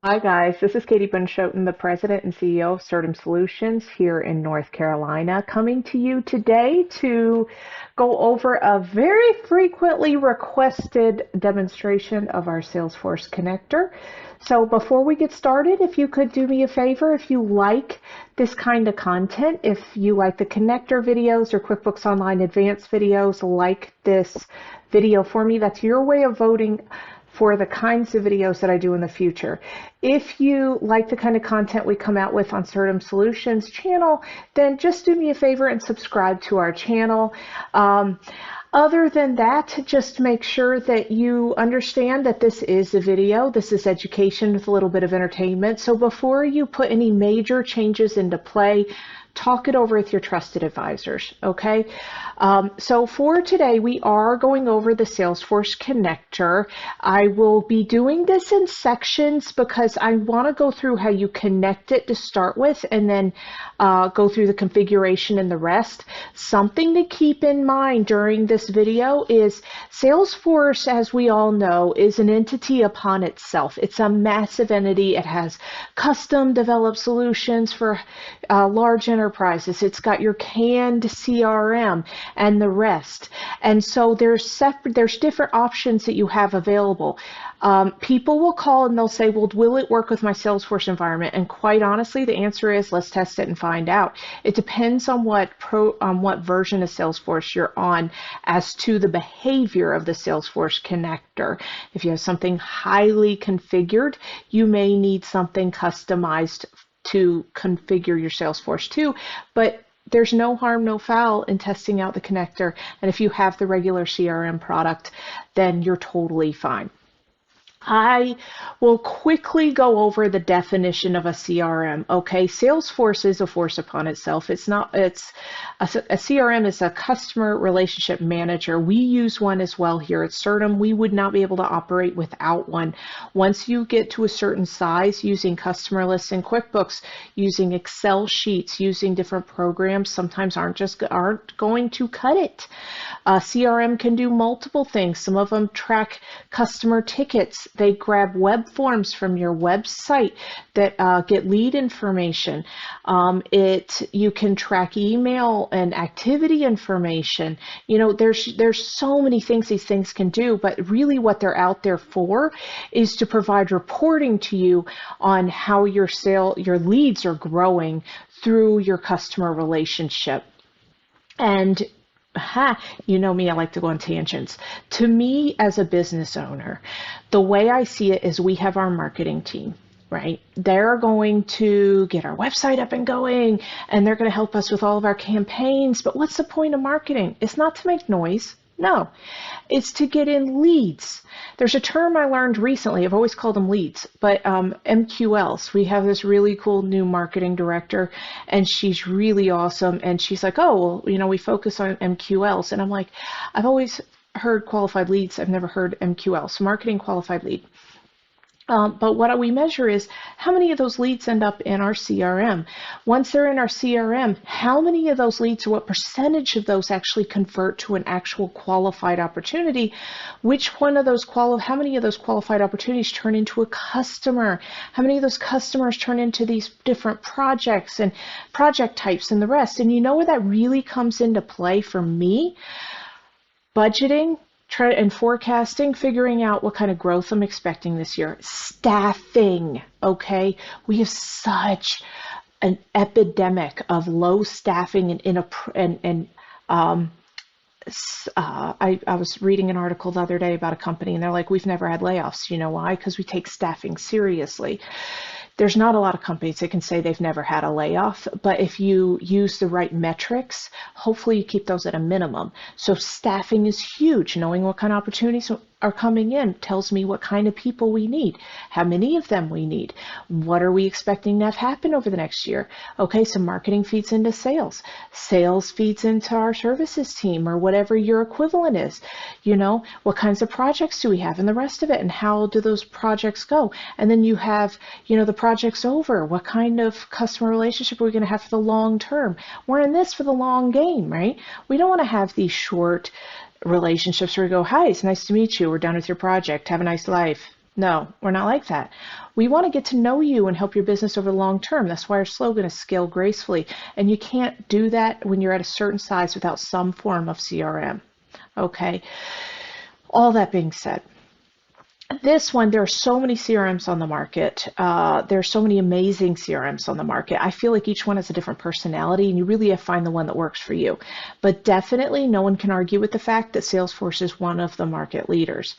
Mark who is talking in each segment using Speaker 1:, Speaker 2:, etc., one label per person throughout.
Speaker 1: Hi guys, this is kbunschoten, the President and CEO of Certum Solutions here in North Carolina, coming to you today to go over a very frequently requested demonstration of our Salesforce Connector. So before we get started, if you could do me a favor, if you like this kind of content, if you like the connector videos or QuickBooks Online Advanced videos, like this video for me, that's your way of voting for the kinds of videos that I do in the future. If you like the kind of content we come out with on Certum Solutions channel, then just do me a favor and subscribe to our channel. Other than that, just make sure that you understand that this is a video. This is education with a little bit of entertainment. So before you put any major changes into play, talk it over with your trusted advisors, okay? So for today, we are going over the Salesforce Connector. I will be doing this in sections because I want to go through how you connect it to start with and then go through the configuration and the rest. Something to keep in mind during this video is Salesforce, as we all know, is an entity upon itself. It's a massive entity. It has custom developed solutions for large enterprises. It's got your canned CRM and the rest. And so there's different options that you have available. People will call and they'll say, well, will it work with my Salesforce environment? And quite honestly, the answer is let's test it and find out. It depends on what version of Salesforce you're on as to the behavior of the Salesforce connector. If you have something highly configured, you may need something customized to configure your Salesforce too, but there's no harm, no foul in testing out the connector. And if you have the regular CRM product, then you're totally fine. I will quickly go over the definition of a CRM. Okay, Salesforce is a force upon itself. It's a CRM is a customer relationship manager. We use one as well here at Certum. We would not be able to operate without one. Once you get to a certain size, using customer lists in QuickBooks, using Excel sheets, using different programs, sometimes aren't going to cut it. CRM can do multiple things. Some of them track customer tickets. They grab web forms from your website that get lead information. You can track email and activity information. You know, there's so many things these things can do, but really what they're out there for is to provide reporting to you on how your leads are growing through your customer relationship. And you know me, I like to go on tangents. To me, as a business owner, the way I see it is we have our marketing team, right? They're going to get our website up and going, and they're going to help us with all of our campaigns. But what's the point of marketing? It's not to make noise. No, it's to get in leads. There's a term I learned recently. I've always called them leads, but MQLs. We have this really cool new marketing director, and she's really awesome. And she's like, oh, well, you know, we focus on MQLs. And I'm like, I've always heard qualified leads. I've never heard MQLs, marketing qualified lead. But what we measure is how many of those leads end up in our CRM. Once they're in our CRM, how many of those leads or what percentage of those actually convert to an actual qualified opportunity? How many of those qualified opportunities turn into a customer? How many of those customers turn into these different projects and project types and the rest? And you know where that really comes into play for me? Budgeting and forecasting, figuring out what kind of growth I'm expecting this year. Staffing, okay? We have such an epidemic of low staffing I was reading an article the other day about a company, and they're like, we've never had layoffs. You know why? Because we take staffing seriously. There's not a lot of companies that can say they've never had a layoff, but if you use the right metrics, hopefully you keep those at a minimum. So staffing is huge. Knowing what kind of opportunities are coming in tells me what kind of people we need, how many of them we need, what are we expecting to have happen over the next year. Okay, so marketing feeds into sales. Sales feeds into our services team or whatever your equivalent is. You know, what kinds of projects do we have and the rest of it, and how do those projects go? And then you have, you know, the project's over. What kind of customer relationship are we going to have for the long term? We're in this for the long game, right? We don't want to have these short relationships where we go, hi, it's nice to meet you. We're done with your project. Have a nice life. No, we're not like that. We want to get to know you and help your business over the long term. That's why our slogan is scale gracefully. And you can't do that when you're at a certain size without some form of CRM. Okay. All that being said, this one, there are so many CRMs on the market. There are so many amazing CRMs on the market. I feel like each one has a different personality, and you really have to find the one that works for you. But definitely, no one can argue with the fact that Salesforce is one of the market leaders.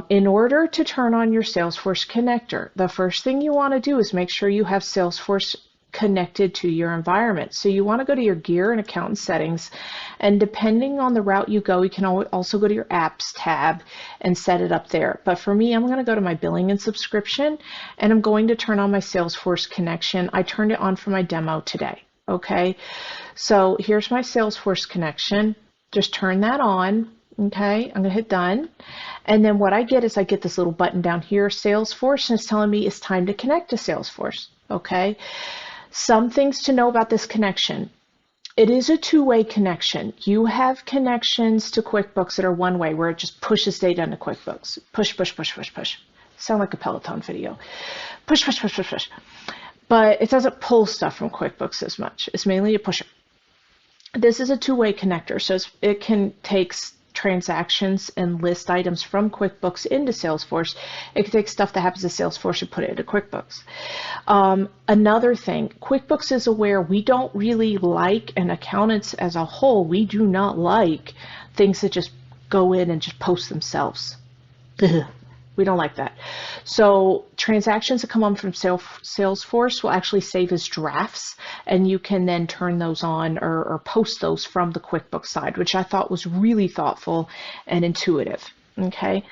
Speaker 1: In order to turn on your Salesforce Connector, the first thing you want to do is make sure you have Salesforce connected to your environment. So you want to go to your gear and account settings, and depending on the route you go, you can also go to your apps tab and set it up there. But for me, I'm going to go to my billing and subscription, and I'm going to turn on my Salesforce connection. I turned it on for my demo today. Okay, so here's my Salesforce connection. Just turn that on. Okay, I'm going to hit done. And then what I get is I get this little button down here, Salesforce, and it's telling me it's time to connect to Salesforce. Okay. Some things to know about this connection. It is a two-way connection. You have connections to QuickBooks that are one way, where it just pushes data into QuickBooks. Push, push, push, push, push. Sound like a Peloton video. Push, push, push, push, push. But it doesn't pull stuff from QuickBooks as much. It's mainly a pusher. This is a two-way connector, so it can take transactions and list items from QuickBooks into Salesforce. It can take stuff that happens to Salesforce and put it into QuickBooks. Another thing, QuickBooks is aware we don't really like, and accountants as a whole, we do not like things that just go in and just post themselves. We don't like that. So transactions that come on from Salesforce will actually save as drafts, and you can then turn those on or post those from the QuickBooks side, which I thought was really thoughtful and intuitive. Okay,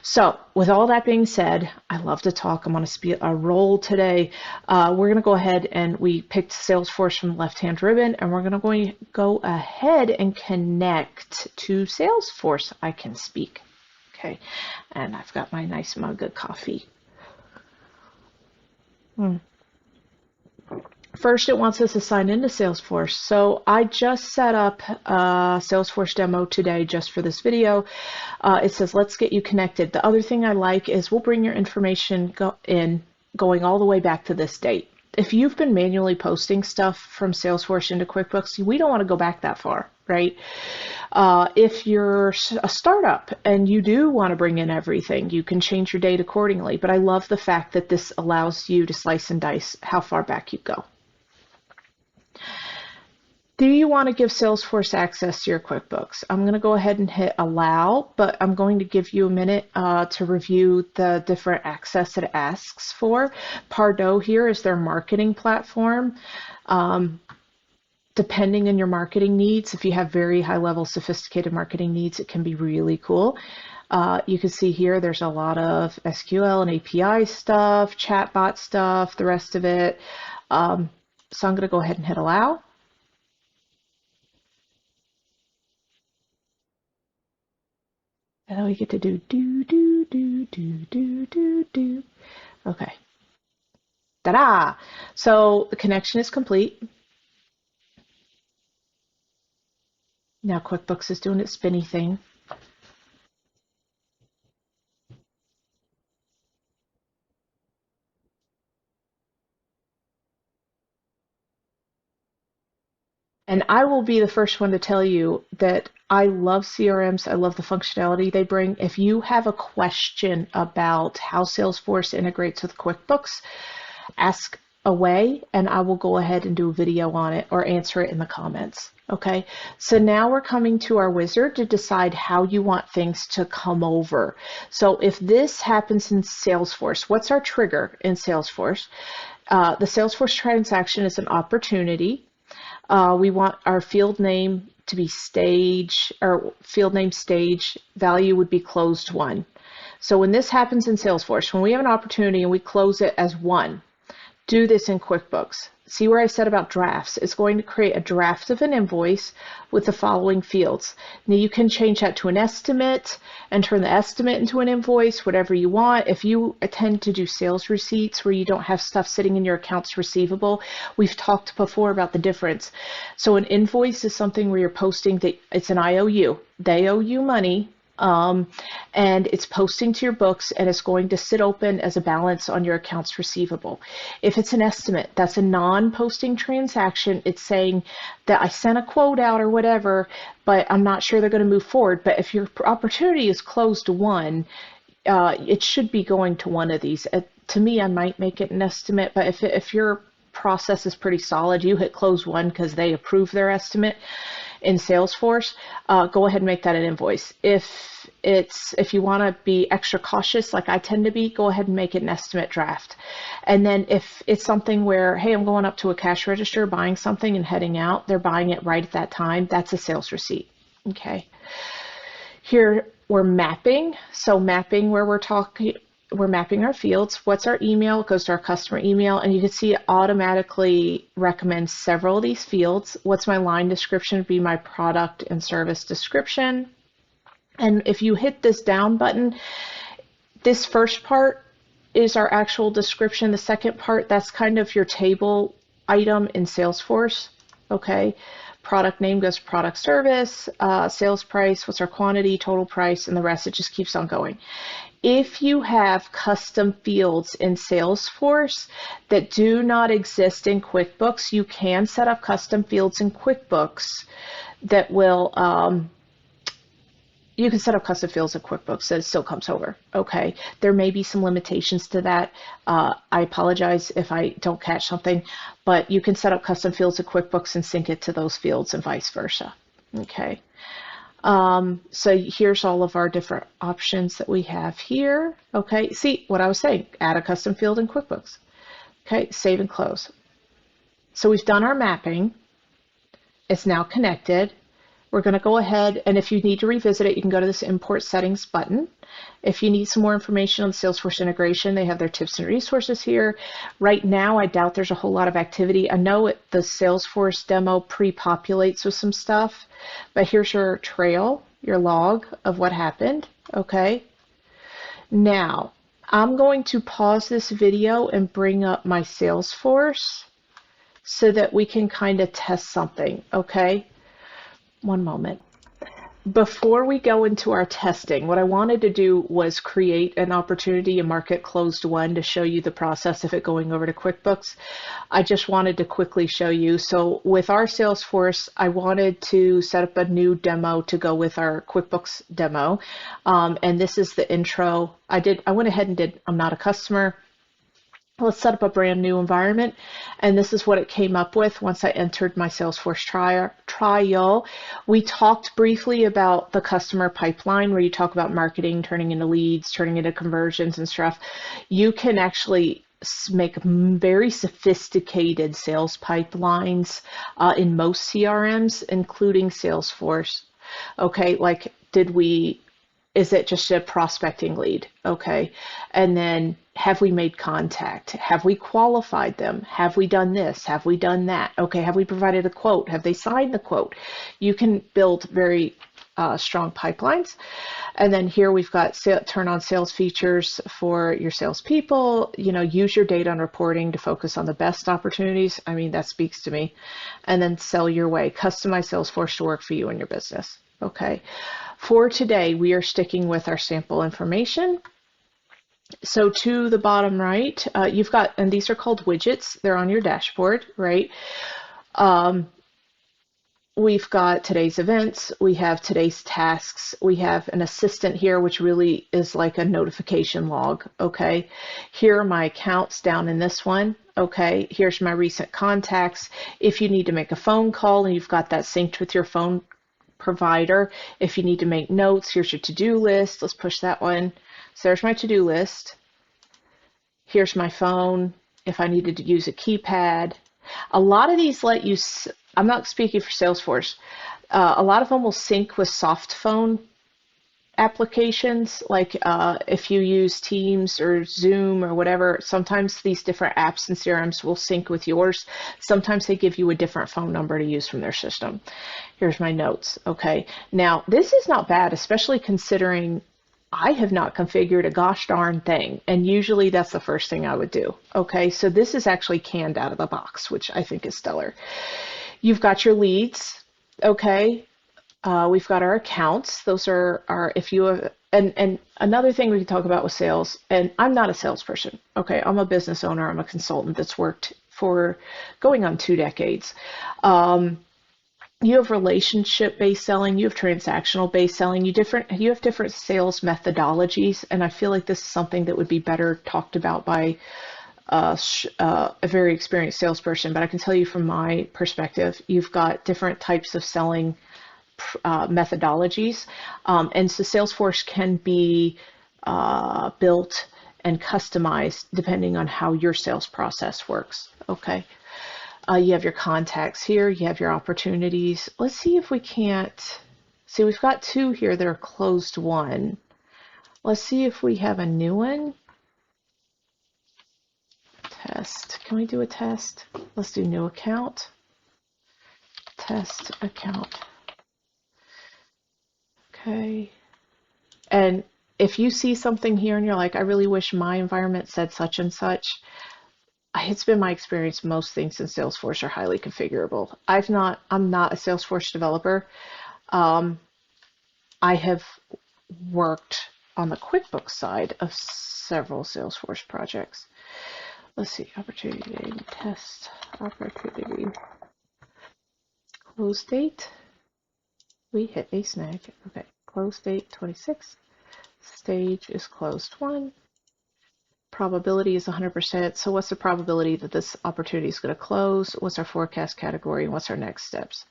Speaker 1: so with all that being said, I love to talk. I'm on a roll today. We're going to go ahead and we picked Salesforce from the left-hand ribbon, and we're going to go ahead and connect to Salesforce. I can speak. Okay, and I've got my nice mug of coffee. First, it wants us to sign into Salesforce. So I just set up a Salesforce demo today just for this video. It says, let's get you connected. The other thing I like is we'll bring your information going all the way back to this date. If you've been manually posting stuff from Salesforce into QuickBooks, we don't want to go back that far, right? If you're a startup and you do want to bring in everything, you can change your date accordingly. But I love the fact that this allows you to slice and dice how far back you go. Do you want to give Salesforce access to your QuickBooks? I'm going to go ahead and hit allow, but I'm going to give you a minute to review the different access that it asks for. Pardot here is their marketing platform. Depending on your marketing needs, if you have very high level sophisticated marketing needs, it can be really cool. You can see here there's a lot of SQL and API stuff, chatbot stuff, the rest of it. So I'm going to go ahead and hit allow. And then we get to do. Okay. Ta-da! So the connection is complete. Now QuickBooks is doing its spinny thing. And I will be the first one to tell you that I love CRMs. I love the functionality they bring. If you have a question about how Salesforce integrates with QuickBooks, ask away and I will go ahead and do a video on it or answer it in the comments. Okay, so now we're coming to our wizard to decide how you want things to come over. So if this happens in Salesforce, what's our trigger in Salesforce? The Salesforce transaction is an opportunity. We want our field name to be stage, or field name stage, value would be closed one. So when this happens in Salesforce, when we have an opportunity and we close it as one, do this in QuickBooks. See where I said about drafts? It's going to create a draft of an invoice with the following fields. Now you can change that to an estimate and turn the estimate into an invoice, whatever you want. If you tend to do sales receipts where you don't have stuff sitting in your accounts receivable, we've talked before about the difference. So an invoice is something where you're posting that it's an IOU. They owe you money. and it's posting to your books, and it's going to sit open as a balance on your accounts receivable. If it's an estimate, that's a non-posting transaction. It's saying that I sent a quote out or whatever, but I'm not sure they're going to move forward. But if your opportunity is closed one, it should be going to one of these. To me, I might make it an estimate, but if your process is pretty solid, you hit close one because they approve their estimate in Salesforce, go ahead and make that an invoice. If you want to be extra cautious, like I tend to be, go ahead and make it an estimate draft. And then if it's something where, hey, I'm going up to a cash register, buying something and heading out, they're buying it right at that time, that's a sales receipt. Okay. Here we're mapping. So mapping where we're mapping our fields. What's our email? It goes to our customer email, and you can see it automatically recommends several of these fields. What's my line description? Would be my product and service description. And if you hit this down button, this first part is our actual description. The second part, that's kind of your table item in Salesforce. Okay. Product name goes to product service, sales price, what's our quantity, total price, and the rest, it just keeps on going. If you have custom fields in Salesforce that do not exist in QuickBooks, you can set up custom fields in QuickBooks that will, you can set up custom fields in QuickBooks that it still comes over. Okay. There may be some limitations to that. I apologize if I don't catch something, but you can set up custom fields in QuickBooks and sync it to those fields and vice versa. Okay. So here's all of our different options that we have here. Okay, see what I was saying, add a custom field in QuickBooks. Okay, save and close. So we've done our mapping. It's now connected. We're going to go ahead, and if you need to revisit it, you can go to this import settings button. If you need some more information on the Salesforce integration, they have their tips and resources here. Right now, I doubt there's a whole lot of activity. I know the Salesforce demo pre-populates with some stuff, but here's your trail, your log of what happened. Okay. Now, I'm going to pause this video and bring up my Salesforce so that we can kind of test something. Okay. One moment. Before we go into our testing, what I wanted to do was create an opportunity and mark it closed one to show you the process of it going over to QuickBooks. I just wanted to quickly show you. So with our Salesforce, I wanted to set up a new demo to go with our QuickBooks demo. And this is the intro. I went ahead and did, I'm not a customer. Let's set up a brand new environment. And this is what it came up with once I entered my Salesforce trial. We talked briefly about the customer pipeline, where you talk about marketing, turning into leads, turning into conversions and stuff. You can actually make very sophisticated sales pipelines in most CRMs, including Salesforce. Okay, like is it just a prospecting lead? Okay. And then have we made contact? Have we qualified them? Have we done this? Have we done that? Okay. Have we provided a quote? Have they signed the quote? You can build very strong pipelines. And then here we've got turn on sales features for your salespeople, use your data and reporting to focus on the best opportunities. I mean, that speaks to me. And then sell your way, customize Salesforce to work for you and your business. Okay. For today, we are sticking with our sample information. So to the bottom right, you've got, and these are called widgets. They're on your dashboard, right? We've got today's events. We have today's tasks. We have an assistant here, which really is like a notification log. Okay. Here are my accounts down in this one. Okay. Here's my recent contacts. If you need to make a phone call and you've got that synced with your phone provider. If you need to make notes, here's your to-do list. Let's push that one. So there's my to-do list. Here's my phone. If I needed to use a keypad, a lot of these let you, I'm not speaking for Salesforce. A lot of them will sync with soft phone applications. Like if you use Teams or Zoom or whatever, sometimes these different apps and CRMs will sync with yours. Sometimes they give you a different phone number to use from their system. Here's my notes. Okay. Now this is not bad, especially considering I have not configured a gosh darn thing. And usually that's the first thing I would do. Okay. So this is actually canned out of the box, which I think is stellar. You've got your leads. Okay. We've got our accounts. Those are our, if you have, and another thing we can talk about with sales, and I'm not a salesperson. Okay. I'm a business owner. I'm a consultant that's worked for going on 2 decades. Um, you have relationship-based selling, you have transactional-based selling, you have different sales methodologies, and I feel like this is something that would be better talked about by a very experienced salesperson. But I can tell you from my perspective, you've got different types of selling methodologies, and so Salesforce can be built and customized depending on how your sales process works. Okay. You have your contacts here, you have your opportunities. Let's see if we can't see. We've got two here that are closed won. Let's see if we have a new one. Test. Can we do a test? Let's do new account. Test account. Okay. And if you see something here and you're like, I really wish my environment said such and such, it's been my experience, most things in Salesforce are highly configurable. I'm not a Salesforce developer. Um, I have worked on the QuickBooks side of several Salesforce projects. Let's see, opportunity, test, opportunity, close date. We hit a snag. Okay, close date 26. Stage is closed 1. Probability is 100%. So what's the probability that this opportunity is going to close? What's our forecast category? And what's our next steps?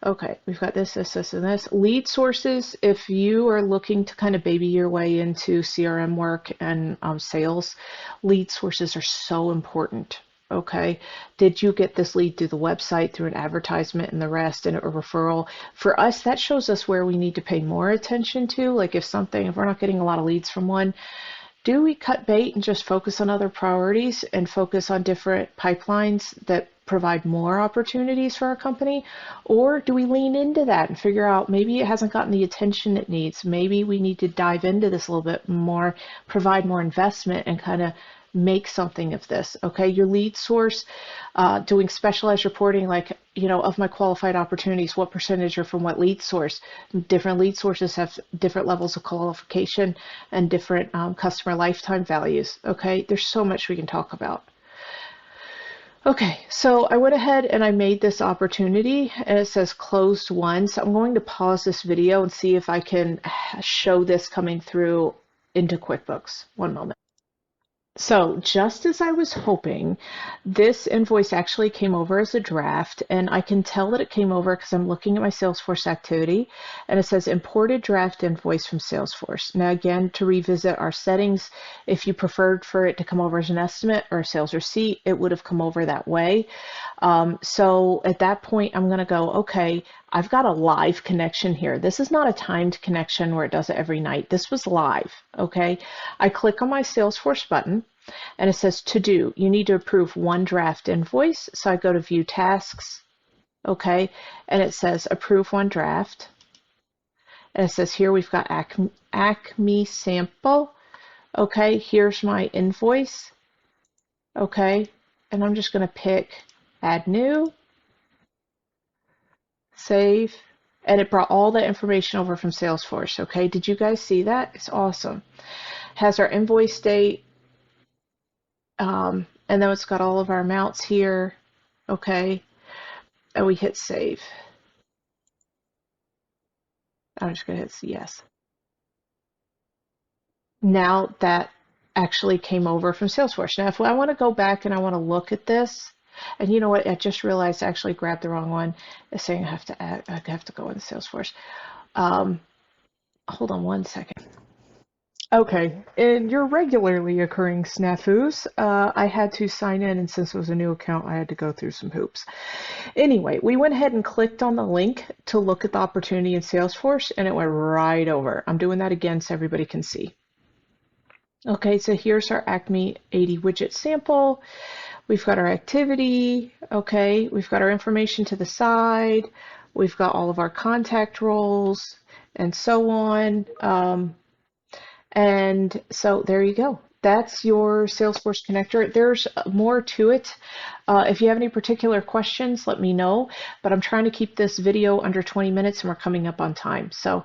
Speaker 1: Okay, we've got this, and this. Lead sources, if you are looking to kind of baby your way into CRM work and sales, lead sources are so important. Okay, did you get this lead through the website, through an advertisement, and the rest, and a referral? For us, that shows us where we need to pay more attention to. Like if we're not getting a lot of leads from one, do we cut bait and just focus on other priorities and focus on different pipelines that provide more opportunities for our company? Or do we lean into that and figure out maybe it hasn't gotten the attention it needs? Maybe we need to dive into this a little bit more, provide more investment, and kind of make something of this. Okay, your lead source, doing specialized reporting, like, of my qualified opportunities, what percentage are from what lead source? Different lead sources have different levels of qualification and different customer lifetime values. Okay, there's so much we can talk about. Okay, so I went ahead and I made this opportunity, and it says closed 1. So I'm going to pause this video and see if I can show this coming through into QuickBooks. One moment. So just as I was hoping, this invoice actually came over as a draft, and I can tell that it came over because I'm looking at my Salesforce activity, and it says imported draft invoice from Salesforce. Now again, to revisit our settings, if you preferred for it to come over as an estimate or a sales receipt, it would have come over that way. So at that point, I'm going to go, okay, I've got a live connection here. This is not a timed connection where it does it every night. This was live, okay? I click on my Salesforce button, and it says to do. You need to approve one draft invoice. So I go to view tasks, okay? And it says approve one draft. And it says here we've got Acme sample. Okay, here's my invoice. Okay, and I'm just going to pick add new. Save, and it brought all that information over from Salesforce. Okay, did you guys see that? It's awesome. Has our invoice date, and then it's got all of our amounts here. Okay, and we hit save. I'm just gonna hit yes. Now that actually came over from Salesforce. Now if I want to go back and I want to look at this, and you know what, I just realized I actually grabbed the wrong one. It's saying I have to go into Salesforce. Hold on one second. Okay, in your regularly occurring snafus, I had to sign in, and since it was a new account, I had to go through some hoops. Anyway, we went ahead and clicked on the link to look at the opportunity in Salesforce, and it went right over. I'm doing that again so everybody can see. Okay, so here's our Acme 80 widget sample. We've got our activity. Okay, we've got our information to the side. We've got all of our contact roles and so on. And so there you go. that's your Salesforce connector. There's more to it. If you have any particular questions, let me know. But I'm trying to keep this video under 20 minutes and we're coming up on time. So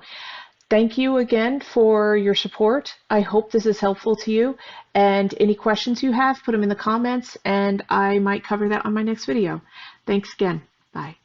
Speaker 1: thank you again for your support. I hope this is helpful to you. And any questions you have, put them in the comments and I might cover that on my next video. Thanks again. Bye.